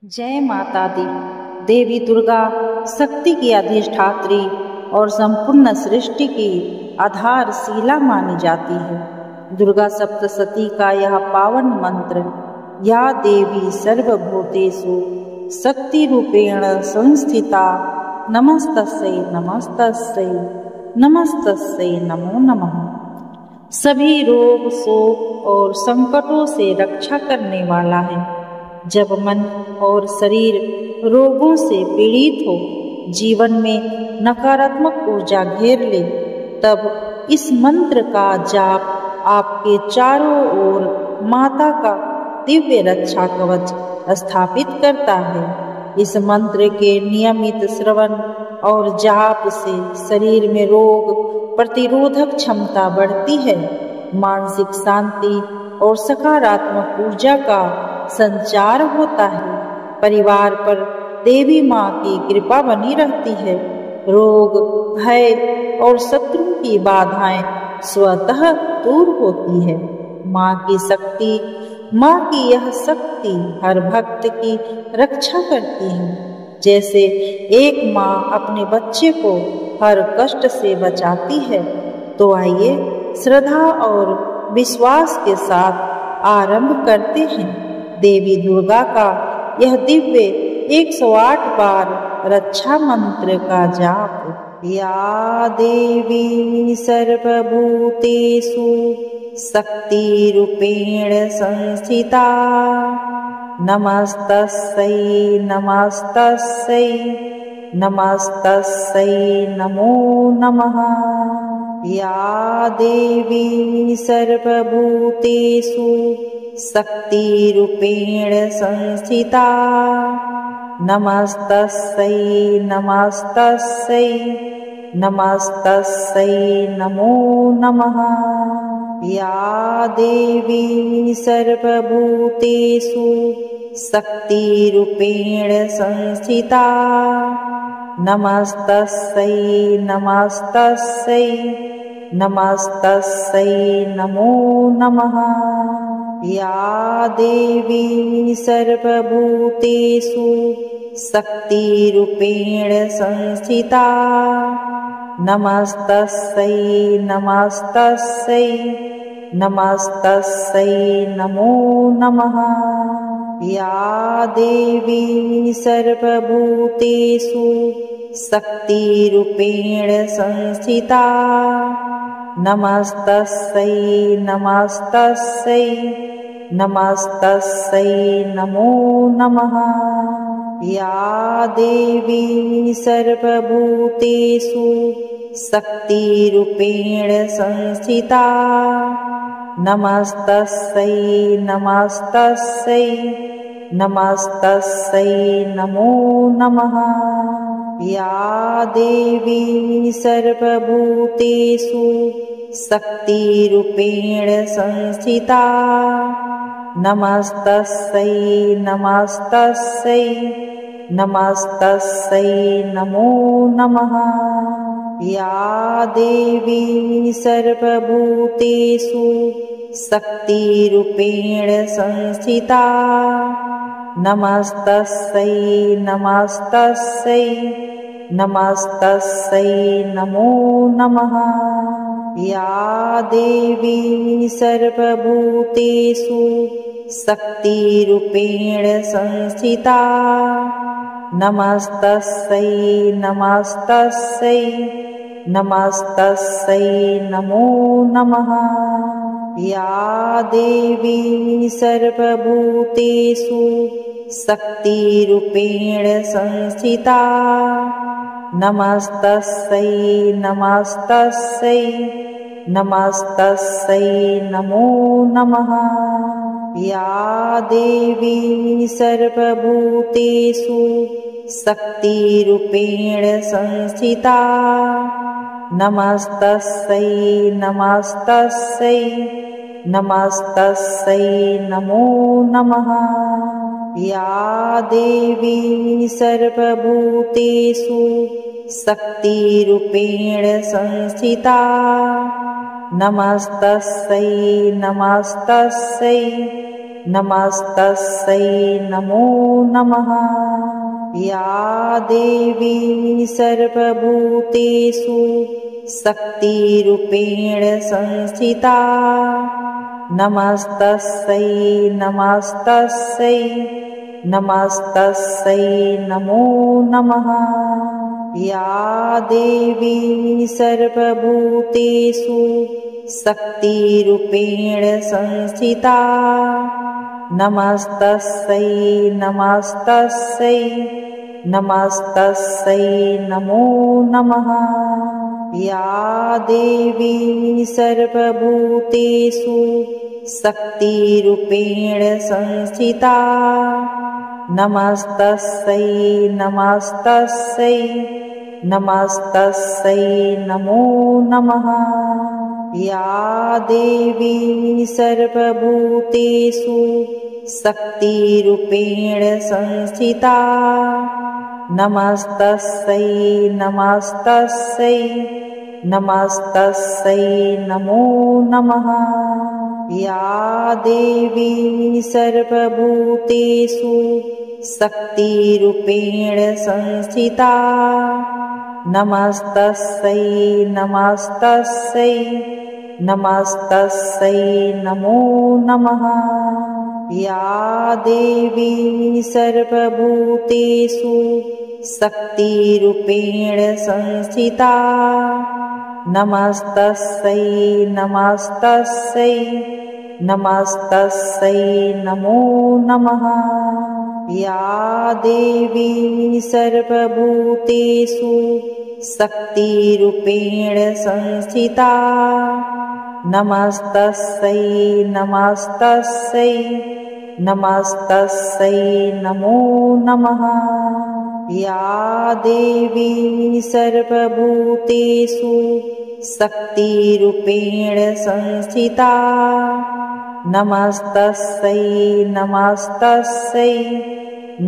जय माता दी। देवी दुर्गा शक्ति की अधिष्ठात्री और संपूर्ण सृष्टि की आधारशिला मानी जाती है। दुर्गा सप्तशती का यह पावन मंत्र, या देवी सर्वभूतेषु शक्ति रूपेण संस्थिता नमस्तस्यै नमस्तस्यै नमस्तस्यै नमो नमः, सभी रोग शोक और संकटों से रक्षा करने वाला है। जब मन और शरीर रोगों से पीड़ित हो, जीवन में नकारात्मक ऊर्जा घेर ले, तब इस मंत्र का जाप आपके चारों ओर माता का दिव्य रक्षा कवच स्थापित करता है। इस मंत्र के नियमित श्रवण और जाप से शरीर में रोग प्रतिरोधक क्षमता बढ़ती है, मानसिक शांति और सकारात्मक ऊर्जा का संचार होता है। परिवार पर देवी माँ की कृपा बनी रहती है। रोग, भय और शत्रुओं की बाधाएं स्वतः दूर होती है। माँ की यह शक्ति हर भक्त की रक्षा करती है। जैसे एक माँ अपने बच्चे को हर कष्ट से बचाती है, तो आइए श्रद्धा और विश्वास के साथ आरंभ करते हैं देवी दुर्गा का यह दिव्य 108 बार रक्षा मंत्र का जाप। या देवी सर्वभूतेषु शक्ति रूपेण संस्थिता नमस्तस्यै नमस्तस्यै नमस्तस्यै नमो नमः। या देवी सर्वभूतेषु शक्ति रूपेण संस्थिता नमस्तस्यै नमस्तस्यै नमस्तस्यै नमो नमः। या देवी सर्वभूतेषु शक्ति रूपेण संस्थिता नमस्तस्यै नमस्तस्यै नमस्तस्यै नमो नमः। या देवी सर्वभूतेषु शक्ति रूपेण संस्थिता नमस्तस्यै नमस्तस्यै नमस्तस्यै नमो नमः। या देवी सर्वभूतेषु शक्ति रूपेण संस्थिता नमस्तस्यै नमस्तस्यै नमस्तस्यै नमो नमः। या देवी सर्वभूतेषु शक्ति रूपेण संस्थिता नमस्तस्यै नमस्तस्यै नमस्तस्यै नमो नमः। या देवी सर्वभूतेषु शक्ति रूपेण संस्थिता नमस्तस्यै नमस्तस्यै नमस्तस्यै नमो नमः। या देवी सर्वभूतेषु शक्ति रूपेण संस्थिता नमस्तस्यै नमस्तस्यै नमस्तस्यै नमो नमः। या देवी सर्वभूतेषु शक्ति रूपेण संस्थिता नमस्तस्यै नमस्तस्यै नमस्तस्यै नमो नमः। या देवी सर्वभूतेषु शक्ति रूपेण संस्थिता नमस्तस्यै नमस्तस्यै नमस्तस्यै नमो नमः। या देवी सर्वभूतेषु शक्ति रूपेण संस्थिता नमस्तस्यै नमस्तस्यै नमस्तस्यै नमो नमः। या देवी सर्वभूतेषु शक्ति रूपेण संस्थिता नमस्तस्यै नमस्तस्यै नमस्तस्यै नमो नमः। या देवी सर्वभूतेषु शक्तिरूपेण संस्थिता नमस्तस्यै नमस्तस्यै नमस्तस्यै नमो नमः। या देवी सर्वभूतेषु शक्तिरूपेण संस्थिता नमस्तस्यै नमस्तस्यै नमस्तस्यै नमो नमः। या देवी सर्वभूतेषु शक्तिरूपेण संस्थिता नमस्तस्यै नमस्तस्यै नमस्तस्यै नमो नमः। या देवी सर्वभूतेषु शक्तिरूपेण संस्थिता नमस्तस्यै नमस्तस्यै नमस्तस्यै नमो नमः। या देवी सर्वभूतेषु शक्तिरूपेण संस्थिता नमस्तस्यै नमस्तस्यै नमस्तस्यै नमो नमः। या देवी सर्वभूतेषु शक्तिरूपेण संस्थिता नमस्तस्यै नमस्तस्यै नमस्तस्यै नमो नमः। या देवी सर्वभूतेषु शक्तिरूपेण संस्थिता नमस्तस्यै नमस्तस्यै नमस्तस्यै नमो नमः। या देवी सर्वभूतेषु शक्तिरूपेण संस्थिता नमस्तस्यै नमस्तस्यै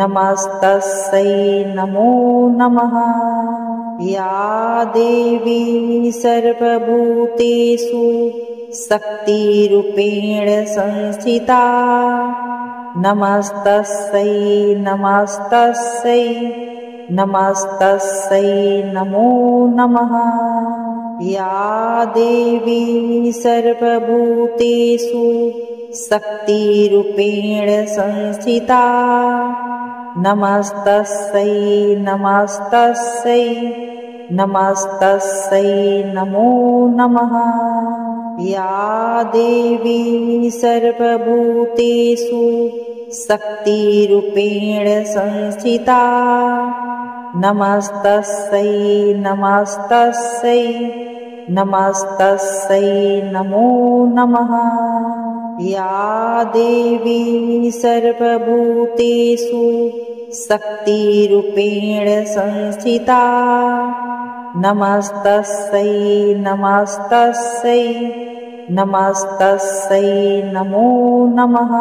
नमस्तस्यै नमो नमः। या देवी सर्वभूतेषु शक्तिरूपेण संस्थिता नमस्तस्यै नमस्तस्यै नमस्तस्यै नमो नमः। या देवी सर्वभूतेषु शक्तिरूपेण संस्थिता नमस्तस्यै नमस्तस्यै नमस्तस्यै नमो नमः। या देवी सर्वभूतेषु शक्तिरूपेण संस्थिता नमस्तस्यै नमस्तस्यै नमस्तस्यै नमो नमः। या देवी सर्वभूतेषु शक्तिरूपेण संस्थिता नमस्तस्यै नमस्तस्यै नमस्तस्यै नमो नमः।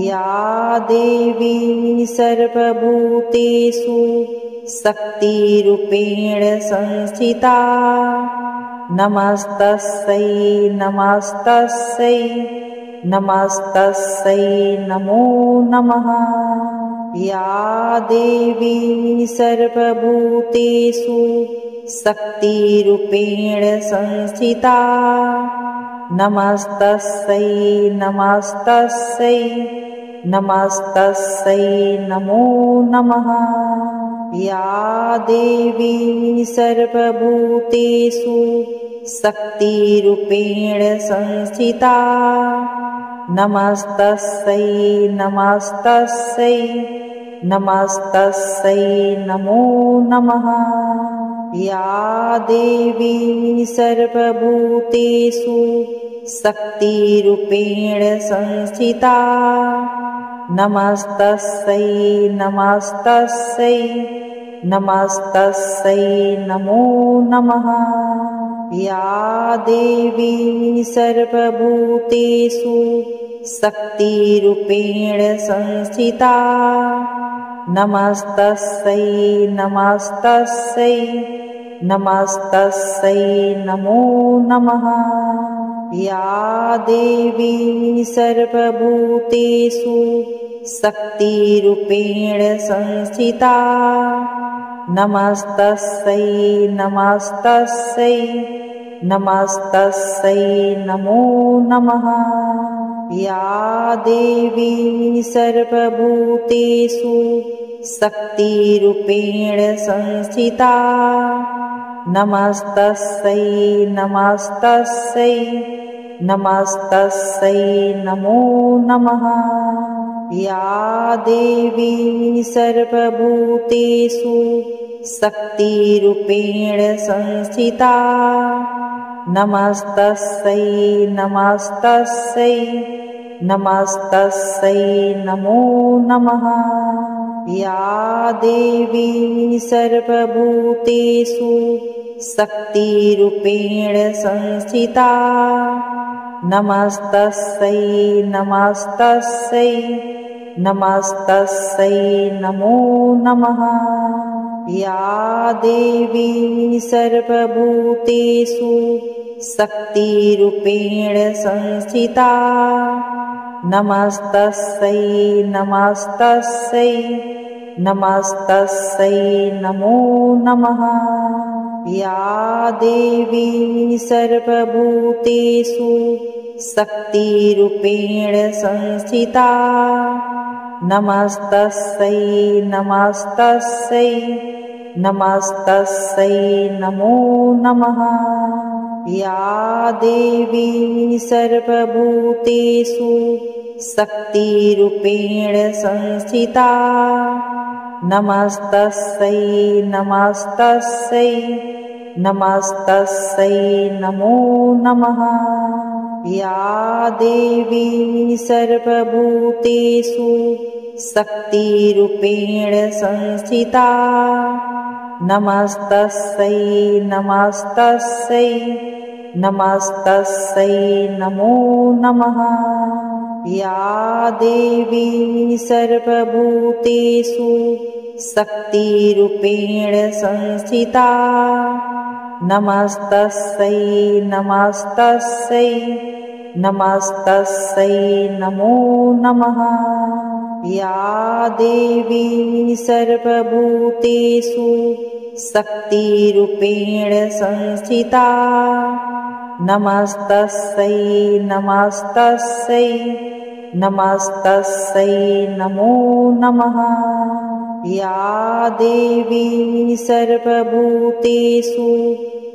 या देवी सर्वभूतेषु शक्तिरूपेण संस्थिता नमस्तस्यै नमस्तस्यै नमस्तस्यै नमो नमः। या देवी सर्वभूतेषु शक्तिरूपेण संस्थिता नमस्तस्यै नमस्तस्यै नमस्तस्यै नमो नमः। या देवी सर्वभूतेषु शक्तिरूपेण संस्थिता नमस्तस्यै नमस्तस्यै नमस्तस्यै नमो नमः। या देवी सर्वभूतेषु शक्तिरूपेण संस्थिता नमस्तस्यै नमस्तस्यै नमस्तस्यै नमो नमः। या देवी सर्वभूतेषु शक्तिरूपेण संस्थिता नमस्तस्यै नमस्तस्यै नमस्तस्यै नमो नमः। या देवी सर्वभूतेषु शक्तिरूपेण संस्थिता नमस्तस्यै नमस्तस्यै नमस्तस्यै नमो नमः। या देवी सर्वभूतेषु शक्तिरूपेण संस्थिता नमस्तस्यै नमस्तस्यै नमस्तस्यै नमो नमः। या देवी सर्वभूतेषु शक्तिरूपेण संस्थिता नमस्तस्यै नमस्तस्यै नमस्तस्यै नमो नमः। या देवी सर्वभूतेषु शक्तिरूपेण संस्थिता नमस्तस्यै नमस्तस्यै नमस्तस्यै नमो नमः। या देवी सर्वभूतेषु शक्तिरूपेण संस्थिता नमस्तस्यै नमस्तस्यै नमस्तस्यै नमो नमः। या देवी सर्वभूतेषु शक्तिरूपेण संस्थिता नमस्तस्यै नमस्तस्यै नमस्तस्यै नमो नमः। या देवी सर्वभूतेषु शक्तिरूपेण संस्थिता नमस्तस्यै नमस्तस्यै नमस्तस्यै नमो नमः। या देवी सर्वभूतेषु शक्तिरूपेण संस्थिता नमस्तस्यै नमस्तस्यै नमस्तस्यै नमो नमः। या देवी सर्वभूतेषु शक्तिरूपेण संस्थिता नमस्तस्यै नमस्तस्यै नमस्तस्यै नमो नमः। या देवी सर्वभूतेषु शक्तिरूपेण संस्थिता नमस्तस्यै नमस्तस्यै नमस्तस्यै नमो नमः। या देवी सर्वभूतेषु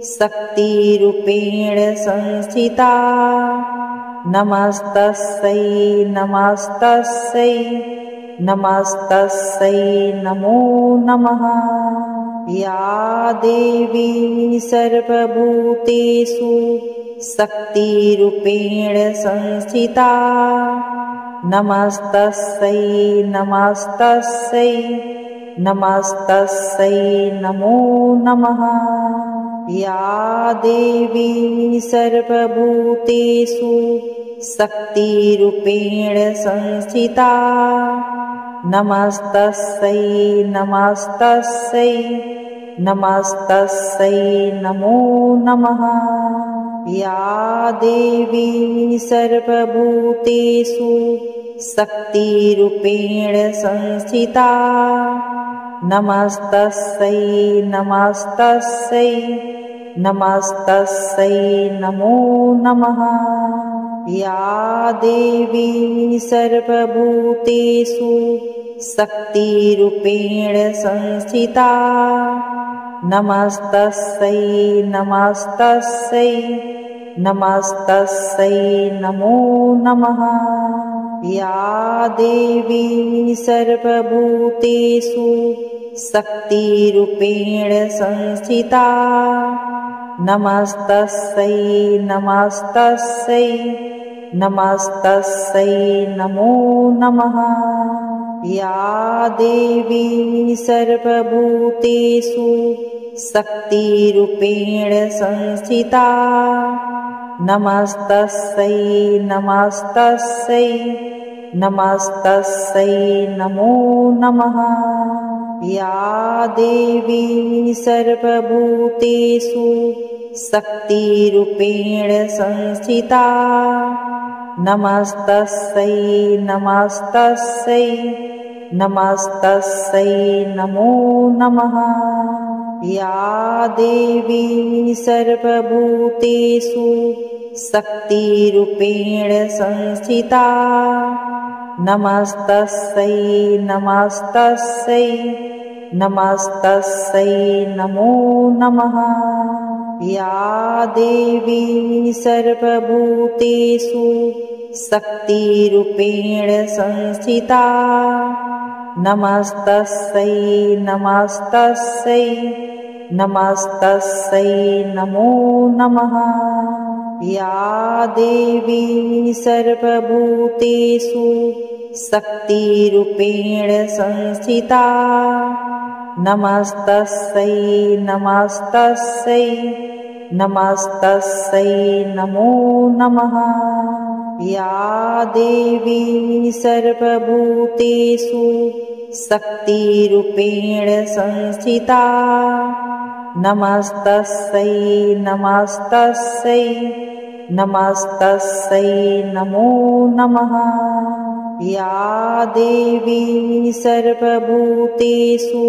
शक्तिरूपेण संस्थिता नमस्तस्यै नमस्तस्यै नमस्तस्यै नमो नमः। या देवी सर्वभूतेषु शक्तिरूपेण संस्थिता नमस्तस्यै नमस्तस्यै नमस्तस्यै नमो नमः। या देवी सर्वभूतेषु शक्तिरूपेण संस्थिता नमस्तस्यै नमस्तस्यै नमस्तस्यै नमो नमः। या देवी सर्वभूतेषु शक्तिरूपेण संस्थिता नमस्तस्यै नमस्तस्यै नमस्तस्यै नमो नमः। या देवी सर्वभूतेषु शक्तिरूपेण संस्थिता नमस्तस्यै नमस्तस्यै नमस्तस्यै नमो नमः। या देवी सर्वभूतेषु शक्तिरूपेण संस्थिता नमस्तस्यै नमस्तस्यै नमस्तस्यै नमो नमः। या देवी सर्वभूतेषु शक्तिरूपेण संस्थिता नमस्तस्यै नमस्तस्यै नमस्तस्यै नमो नमः। या देवी सर्वभूतेषु शक्तिरूपेण संस्थिता। नमस्तस्यै नमस्तस्यै नमस्तस्यै नमो नमः। या देवी सर्वभूतेषु शक्तिरूपेण संस्थिता। नमस्तस्यै नमस्तस्यै नमस्तस्यै नमो नमः। या देवी सर्वभूतेषु शक्तिरूपेण संस्थिता। नमस्तस्यै नमस्तस्यै नमस्तस्यै नमो नमः। या देवी सर्वभूतेषु शक्तिरूपेण संस्थिता। नमस्तस्यै नमस्तस्यै नमस्तस्यै नमो नमः। या देवी सर्वभूतेषु शक्तिरूपेण संस्थिता। नमस्तस्यै नमस्तस्यै नमस्तस्यै नमो नमः। या देवी सर्वभूतेषु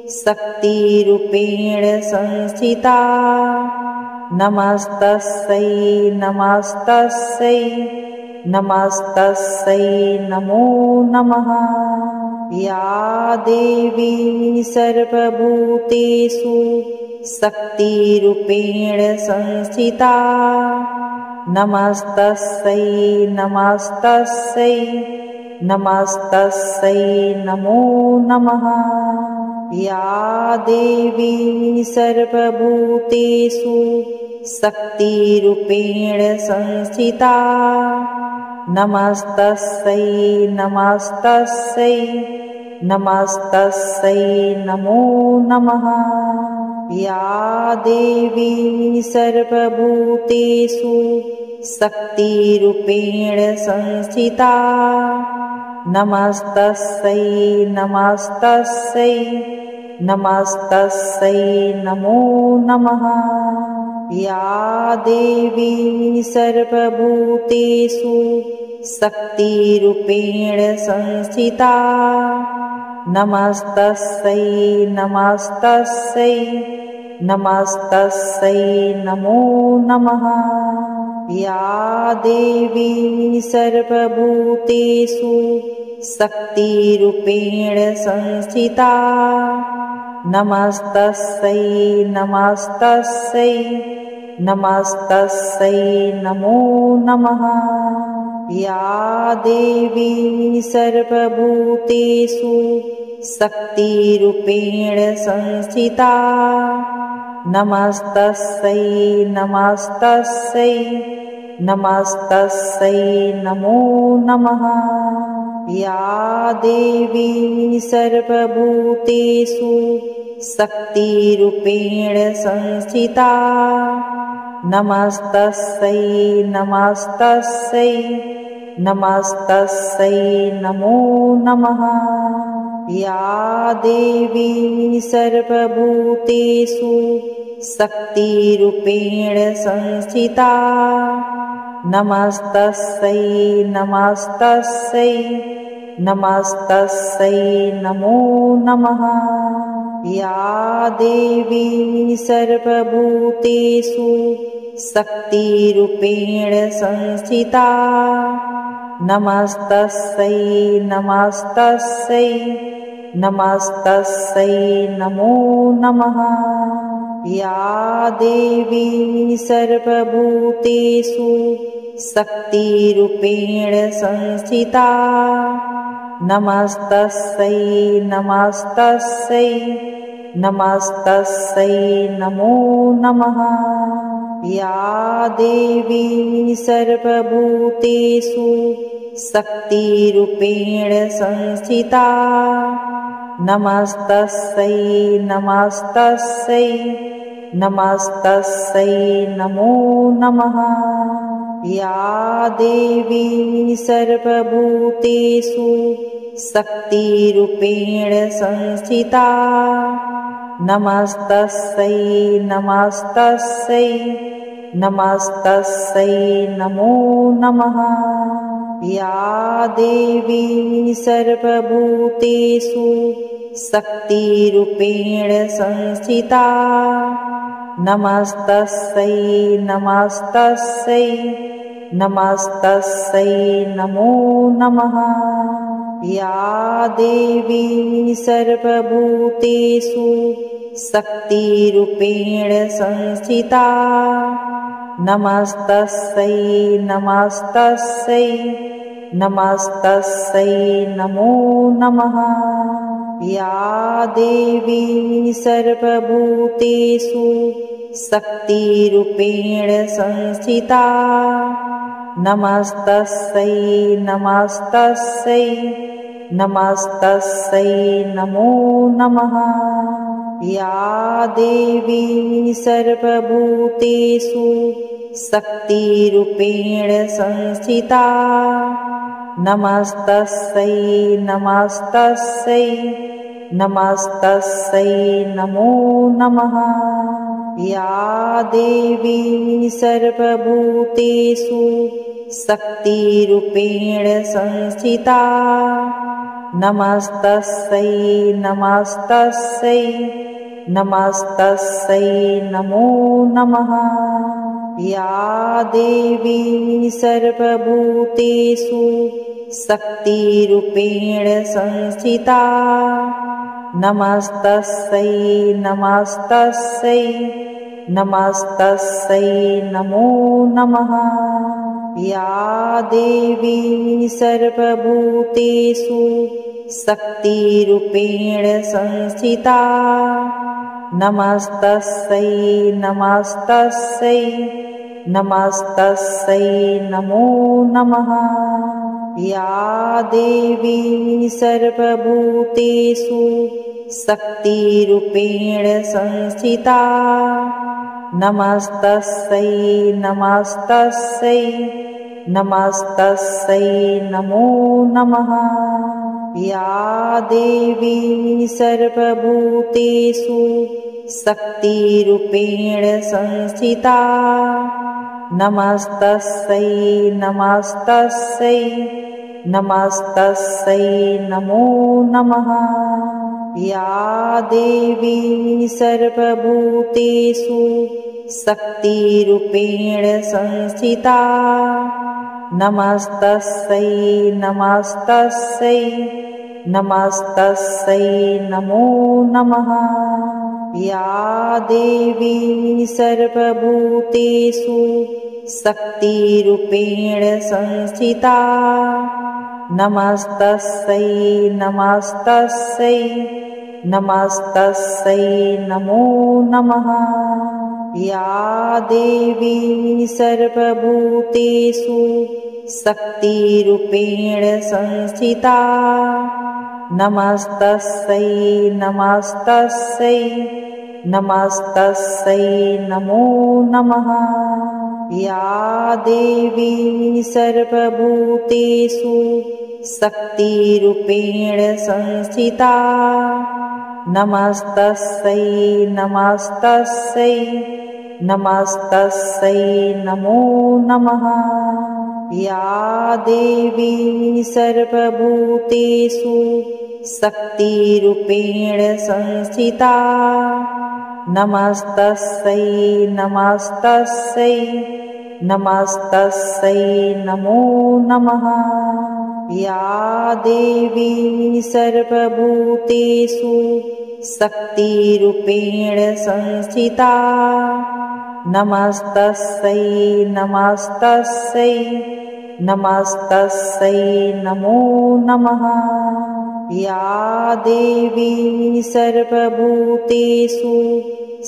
शक्तिरूपेण संस्थिता। नमस्तस्यै नमस्तस्यै नमस्तस्यै नमो नमः। या देवी सर्वभूतेषु शक्तिरूपेण संस्थिता। नमस्तस्यै नमस्तस्यै नमस्तस्यै नमो नमः। या देवी सर्वभूतेषु शक्तिरूपेण संस्थिता। नमस्तस्यै नमस्तस्यै नमस्तस्यै नमो नमः। या देवी सर्वभूतेषु शक्तिरूपेण संस्थिता। नमस्तस्यै नमस्तस्यै नमस्तस्यै नमो नमः। या देवी सर्वभूतेषु शक्तिरूपेण संस्थिता। नमस्तस्यै नमस्तस्यै नमस्तस्यै नमो नमः। या देवी सर्वभूतेषु शक्तिरूपेण संस्थिता। नमस्तस्यै नमस्तस्यै नमस्तस्यै नमो नमः। या देवी सर्वभूतेषु शक्तिरूपेण संस्थिता। नमस्तस्यै नमस्तस्यै नमस्तस्यै नमो नमः। या देवी सर्वभूतेषु शक्तिरूपेण संस्थिता। नमस्तस्यै नमस्तस्यै नमस्तस्यै नमो नमः। या देवी सर्वभूतेषु शक्तिरूपेण संस्थिता। नमस्तस्यै नमस्तस्यै नमस्तस्यै नमो नमः। या देवी सर्वभूतेषु शक्तिरूपेण संस्थिता। नमस्तस्यै नमस्तस्यै नमस्तस्यै नमो नमः। या देवी सर्वभूतेषु शक्तिरूपेण संस्थिता। नमस्तस्यै नमस्तस्यै नमस्तस्यै नमो नमः। या देवी सर्वभूतेषु शक्तिरूपेण संस्थिता। नमस्तस्यै नमस्तस्यै नमस्तस्यै नमो नमः। या देवी सर्वभूतेषु शक्तिरूपेण संस्थिता। नमस्तस्यै नमस्तस्यै नमस्तस्यै नमो नमः। या देवी सर्वभूतेषु शक्तिरूपेण संस्थिता नमस्तस्यै नमस्तस्यै नमस्तस्यै नमो नमः। या देवी सर्वभूतेषु शक्तिरूपेण संस्थिता नमस्तस्यै नमस्तस्यै नमस्तस्यै नमो नमः। या देवी सर्वभूतेषु शक्तिरूपेण संस्थिता नमस्तस्यै नमस्तस्यै नमस्तस्यै नमो नमः। या देवी सर्वभूतेषु शक्तिरूपेण संस्थिता नमस्तस्यै नमस्तस्यै नमस्तस्यै नमो नमः। या देवी सर्वभूतेषु शक्तिरूपेण संस्थिता नमस्तस्यै नमस्तस्यै नमस्तस्यै नमो नमः। या देवी सर्वभूतेषु शक्तिरूपेण संस्थिता नमस्तस्यै नमस्तस्यै नमस्तस्यै नमो नमः। या देवी सर्वभूतेषु शक्तिरूपेण संस्थिता नमस्तस्यै नमस्तस्यै नमस्तस्यै नमो नमः। या देवी सर्वभूतेषु शक्तिरूपेण संस्थिता नमस्तस्यै नमस्तस्यै नमस्तस्यै नमो नमः। या देवी सर्वभूतेषु शक्तिरूपेण संस्थिता नमस्तस्यै नमस्तस्यै नमस्तस्यै नमो नमः। या देवी सर्वभूतेषु शक्तिरूपेण संस्थिता नमस्तस्यै नमस्तस्यै नमस्तस्यै नमो नमः। या देवी सर्वभूतेषु शक्तिरूपेण संस्थिता नमस्तस्यै नमस्तस्यै नमस्तस्यै नमो नमः। या देवी सर्वभूतेषु शक्तिरूपेण संस्थिता नमस्तस्यै नमस्तस्यै नमस्तस्यै नमो नमः। या देवी सर्वभूतेषु शक्तिरूपेण संस्थिता नमस्तस्यै नमस्तस्यै नमस्तस्यै नमो नमः। या देवी सर्वभूतेषु शक्तिरूपेण संस्थिता नमस्तस्यै नमस्तस्यै नमस्तस्यै नमो नमः। या देवी सर्वभूतेषु शक्तिरूपेण संस्थिता नमस्तस्यै नमस्तस्यै नमस्तस्यै नमो नमः। या देवी सर्वभूतेषु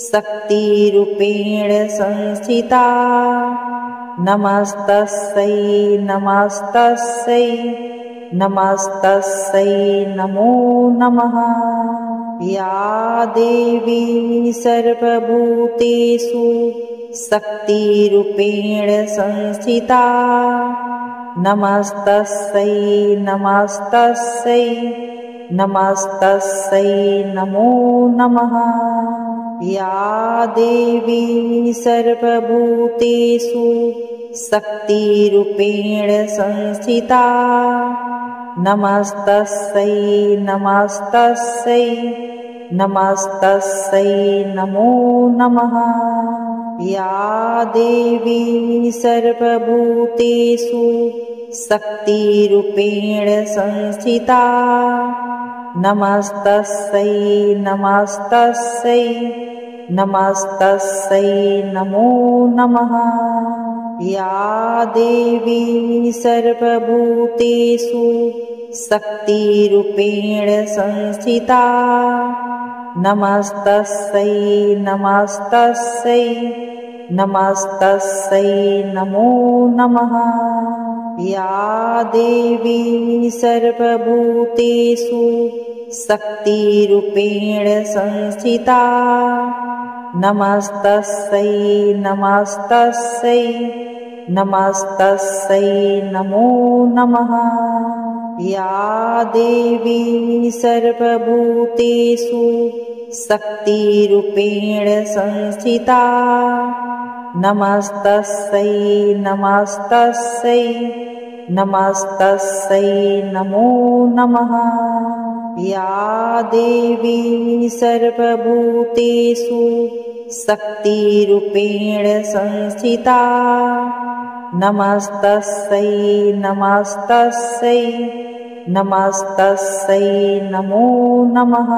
शक्तिरूपेण संस्थिता नमस्तस्यै नमस्तस्यै नमस्तस्यै नमो नमः। या देवी सर्वभूतेषु शक्तिरूपेण संस्थिता नमस्तस्यै नमस्तस्यै नमस्तस्यै नमो नमः। या देवी सर्वभूतेषु शक्तिरूपेण संस्थिता नमस्तस्यै नमस्तस्यै नमस्तस्यै नमो नमः। या देवी सर्वभूतेषु शक्तिरूपेण संस्थिता नमस्तस्यै नमस्तस्यै नमस्तस्यै नमो नमः। या देवी सर्वभूतेषु शक्तिरूपेण संस्थिता नमस्तस्यै नमस्तस्यै नमस्तस्यै नमो नमः। या देवी सर्वभूतेषु शक्तिरूपेण संस्थिता नमस्तस्यै नमस्तस्यै नमस्तस्यै नमो नमः। या देवी सर्वभूतेषु शक्तिरूपेण संस्थिता नमस्तस्यै नमस्तस्यै नमस्तस्यै नमो नमः। या देवी सर्वभूतेषु शक्तिरूपेण संस्थिता नमस्तस्यै नमस्तस्यै नमस्तस्यै नमो नमः।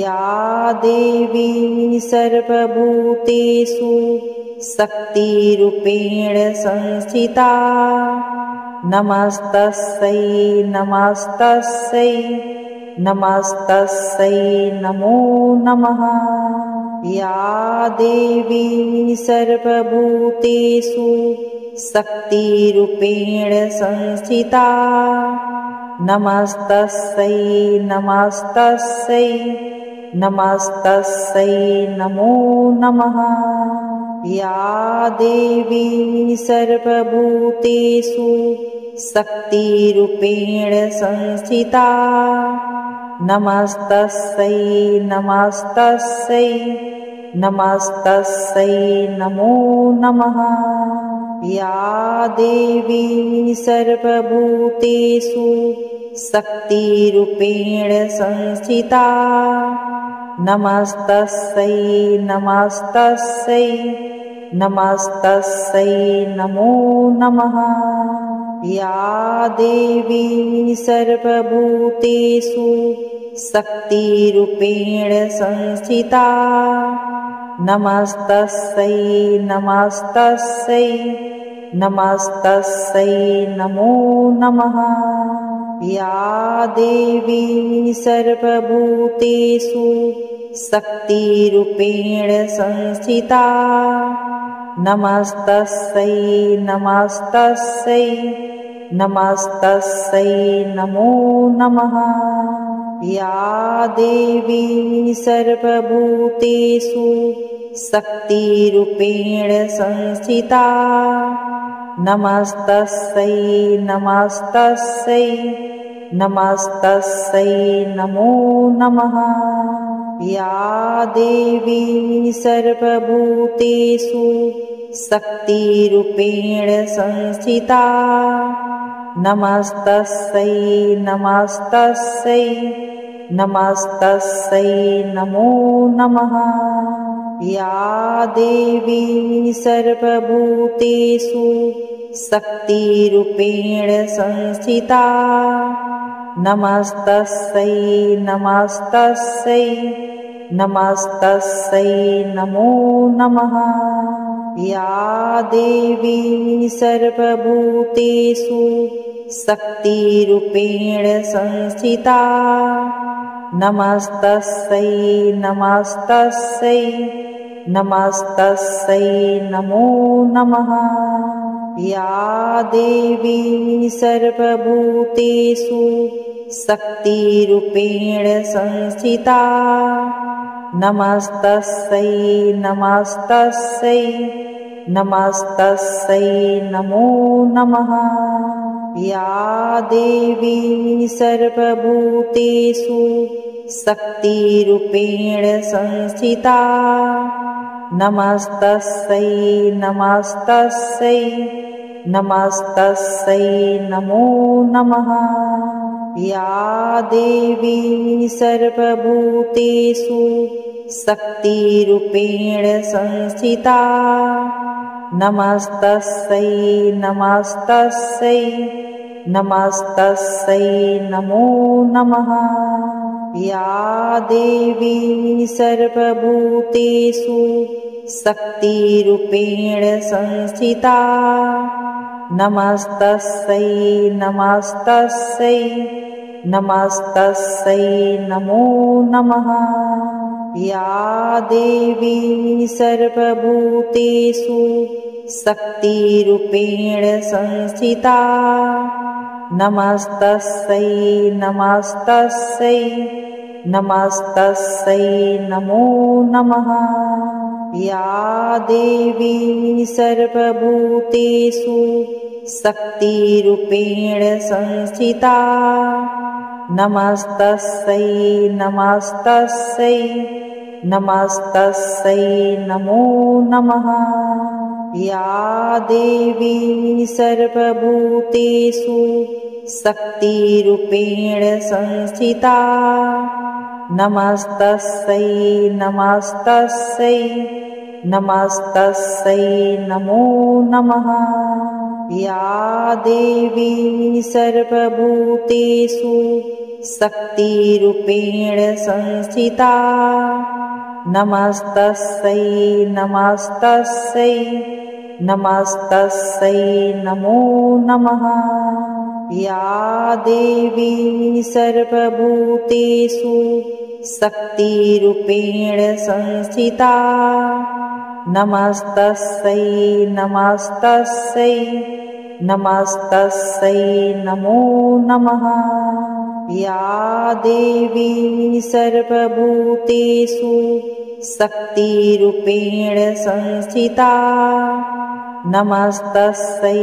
या देवी सर्वभूतेषु शक्तिरूपेण संस्थिता नमस्तस्यै नमस्तस्यै नमस्तस्यै नमो नमः। या देवी सर्वभूतेषु शक्तिरूपेण संस्थिता नमस्तस्यै नमस्तस्यै नमस्तस्यै नमो नमः। या देवी सर्वभूतेषु शक्तिरूपेण संस्थिता नमस्तस्यै नमस्तस्यै नमस्तस्यै नमो नमः। या देवी सर्वभूतेषु शक्तिरूपेण संस्थिता नमस्तस्यै नमस्तस्यै नमस्तस्यै नमो नमः। या देवी सर्वभूतेषु शक्तिरूपेण संस्थिता नमस्तस्यै नमस्तस्यै नमस्तस्यै नमो नमः। या देवी सर्वभूतेषु शक्तिरूपेण संस्थिता नमस्तस्यै नमस्तस्यै नमस्तस्यै नमो नमः। या देवी सर्वभूतेषु शक्तिरूपेण संस्थिता नमस्तस्यै नमस्तस्यै नमस्तस्यै नमो नमः। या देवी सर्वभूतेषु शक्तिरूपेण संस्थिता नमस्तस्यै नमस्तस्यै नमस्तस्यै नमो नमः। या देवी सर्वभूतेषु शक्तिरूपेण संस्थिता नमस्तस्यै नमस्तस्यै नमस्तस्यै नमो नमः। या देवी सर्वभूतेषु शक्तिरूपेण संस्थिता नमस्तस्यै नमस्तस्यै नमस्तस्यै नमो नमः। या देवी सर्वभूतेषु शक्तिरूपेण संस्थिता नमस्तस्यै नमस्तस्यै नमस्तस्यै नमो नमः। या देवी सर्वभूतेषु शक्तिरूपेण संस्थिता नमस्तस्यै नमस्तस्यै नमस्तस्यै नमो नमः। या देवी सर्वभूतेषु शक्तिरूपेण संस्थिता नमस्तस्यै नमस्तस्यै नमस्तस्यै नमो नमः। या देवी सर्वभूतेषु शक्तिरूपेण संस्थिता नमस्तस्यै नमस्तस्यै नमस्तस्यै नमो नमः। या देवी सर्वभूतेषु शक्तिरूपेण संस्थिता नमस्तस्यै नमस्तस्यै नमस्तस्यै नमो नमः। या देवी सर्वभूतेषु शक्तिरूपेण संस्थिता नमस्तस्यै नमस्तस्यै नमस्तस्यै नमो नमः। या देवी सर्वभूतेषु शक्तिरूपेण संस्थिता नमस्तस्यै नमस्तस्यै नमस्तस्यै नमो नमः। या देवी सर्वभूतेषु शक्तिरूपेण संस्थिता नमस्तस्यै नमस्तस्यै नमस्तस्यै नमो नमः। या देवी सर्वभूतेषु शक्तिरूपेण संस्थिता नमस्तस्यै नमस्तस्यै नमस्तस्यै नमो नमः। या देवी सर्वभूतेषु शक्तिरूपेण संस्थिता नमस्तस्यै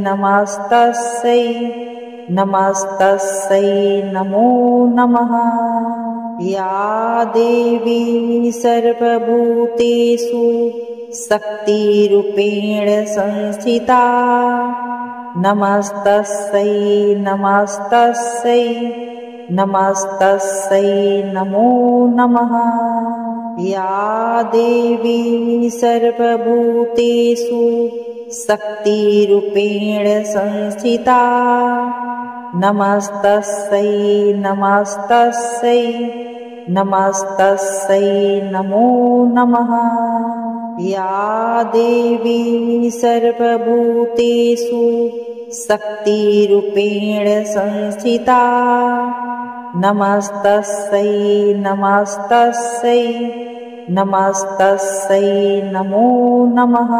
नमस्तस्यै नमस्तस्यै नमो नमः। या देवी सर्वभूतेषु शक्तिरूपेण संस्थिता नमस्तस्यै नमस्तस्यै नमस्तस्यै नमो नमः। या देवी सर्वभूतेषु शक्तिरूपेण संस्थिता नमस्तस्यै नमस्तस्यै नमस्तस्यै नमो नमः। या देवी सर्वभूतेषु शक्तिरूपेण संस्थिता नमस्तस्यै नमस्तस्यै नमस्तस्यै नमो नमः।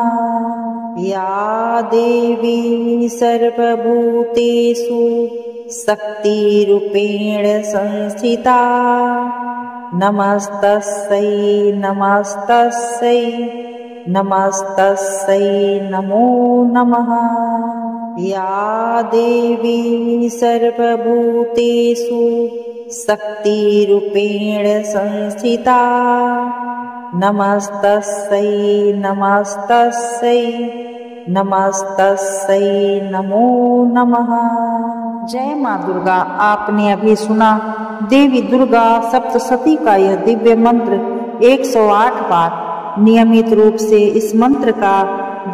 या देवी सर्वभूतेषु शक्तिरूपेण संस्थिता नमस्तस्यै नमस्तस्यै नमस्तस्यै नमो नमः। या देवी सर्वभूतेषु शक्तिरूपेण संस्थिता नमस्तस्यै नमस्तस्यै नमस्तस्यै नमो नमः। जय माँ दुर्गा। आपने अभी सुना देवी दुर्गा सप्तशती का यह दिव्य मंत्र 108 बार। नियमित रूप से इस मंत्र का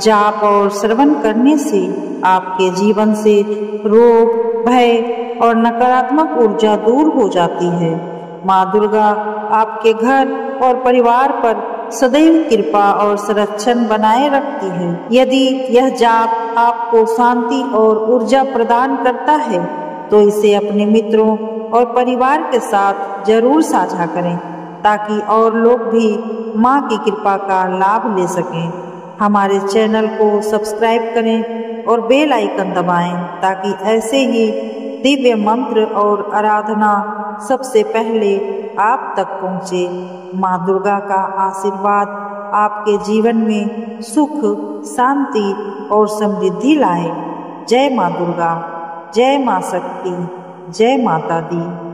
जाप और श्रवण करने से आपके जीवन से रोग, भय और नकारात्मक ऊर्जा दूर हो जाती है। माँ दुर्गा आपके घर और परिवार पर सदैव कृपा और संरक्षण बनाए रखती है। यदि यह जाप आपको शांति और ऊर्जा प्रदान करता है तो इसे अपने मित्रों और परिवार के साथ जरूर साझा करें ताकि और लोग भी माँ की कृपा का लाभ ले सकें। हमारे चैनल को सब्सक्राइब करें और बेल आइकन दबाएं ताकि ऐसे ही दिव्य मंत्र और आराधना सबसे पहले आप तक पहुँचे। माँ दुर्गा का आशीर्वाद आपके जीवन में सुख, शांति और समृद्धि लाए। जय माँ दुर्गा। जय माँ शक्ति, जय माता दी।